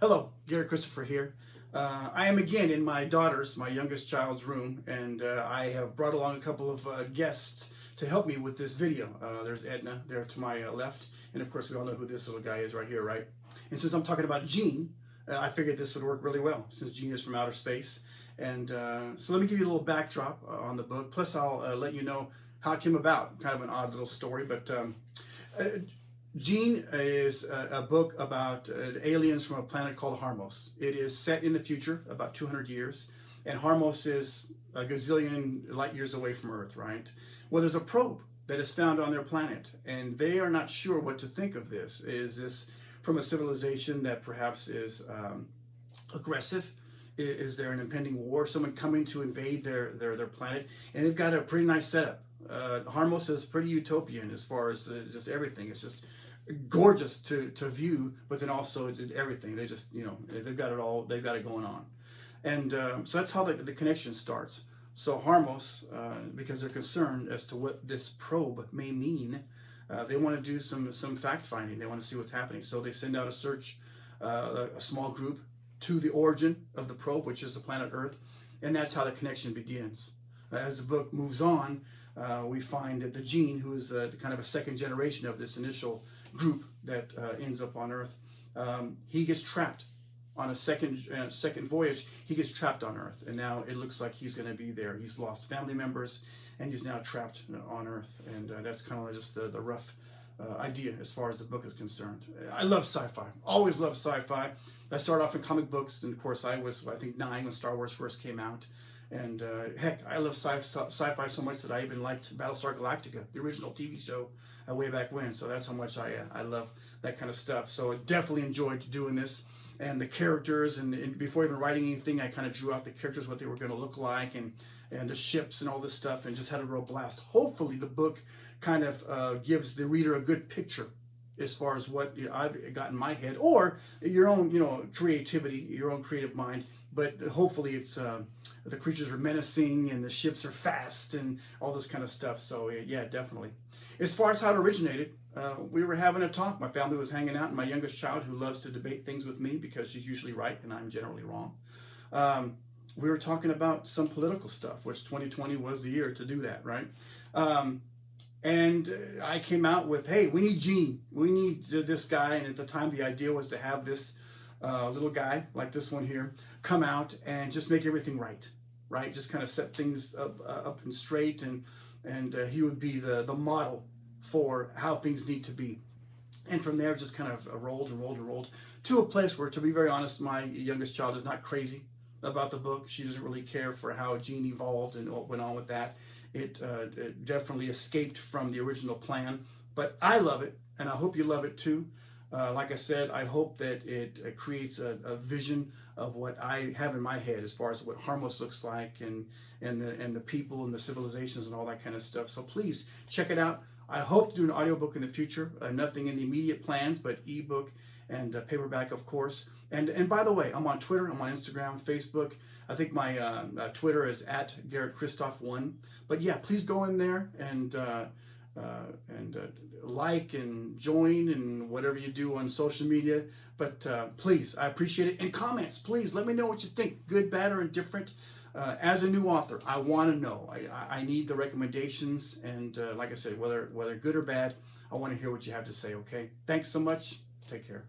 Hello, Garet Christopher here. I am again in my youngest child's room, and I have brought along a couple of guests to help me with this video. There's Edna there to my left, and of course we all know who this little guy is right here, right? And since I'm talking about Gene, I figured this would work really well since Gene is from outer space. And so let me give you a little backdrop on the book, plus I'll let you know how it came about. Kind of an odd little story, but Gene is a book about aliens from a planet called Harmos. It is set in the future, about 200 years, and Harmos is a gazillion light years away from Earth, right? Well, there's a probe that is found on their planet, and they are not sure what to think of this. Is this from a civilization that perhaps is aggressive? Is there an impending war, someone coming to invade their planet? And they've got a pretty nice setup. Harmos is pretty utopian as far as just everything. It's just gorgeous to view, but then also everything. They just, they've got it all, they've got it going on. And so that's how the connection starts. So Harmos, because they're concerned as to what this probe may mean, they want to do some fact finding. They want to see what's happening. So they send out a search, a small group to the origin of the probe, which is the planet Earth. And that's how the connection begins. As the book moves on, we find that the Gene, who is kind of a second generation of this initial group that ends up on Earth, he gets trapped on a second voyage. He gets trapped on Earth, and now it looks like he's going to be there. He's lost family members, and he's now trapped on Earth, and that's kind of just the rough idea as far as the book is concerned. I love sci-fi. Always loved sci-fi. I started off in comic books, and of course I was, I think, 9 when Star Wars first came out. And heck, I love sci-fi so much that I even liked Battlestar Galactica, the original TV show, way back when. So that's how much I love that kind of stuff. So I definitely enjoyed doing this. And the characters, and before even writing anything, I kind of drew out the characters, what they were going to look like, and the ships and all this stuff, and just had a real blast. Hopefully the book kind of gives the reader a good picture as far as what I've got in my head, or your own, creativity, your own creative mind. But hopefully it's the creatures are menacing and the ships are fast and all this kind of stuff. So yeah, definitely. As far as how it originated, we were having a talk. My family was hanging out, and my youngest child, who loves to debate things with me because she's usually right and I'm generally wrong, we were talking about some political stuff, which 2020 was the year to do that, right? And I came out with, hey, we need Gene. We need this guy. And at the time, the idea was to have this little guy like this one here come out and just make everything right? Just kind of set things up and straight, and he would be the model for how things need to be. And from there, just kind of rolled to a place where, to be very honest, my youngest child is not crazy about the book. She doesn't really care for how Gene evolved and what went on with that. It definitely escaped from the original plan, but I love it, and I hope you love it too. Like I said, I hope that it creates a vision of what I have in my head as far as what Harmos looks like, and the people and the civilizations and all that kind of stuff. So please check it out. I hope to do an audiobook in the future. Nothing in the immediate plans, but ebook and paperback, of course. And by the way, I'm on Twitter, I'm on Instagram, Facebook. I think my Twitter is at Garet Christopher 1. But yeah, please go in there and like and join and whatever you do on social media. But please, I appreciate it. And comments, please let me know what you think, good, bad, or indifferent. As a new author, I want to know. I need the recommendations, and like I said, whether good or bad, I want to hear what you have to say. Okay, thanks so much. Take care.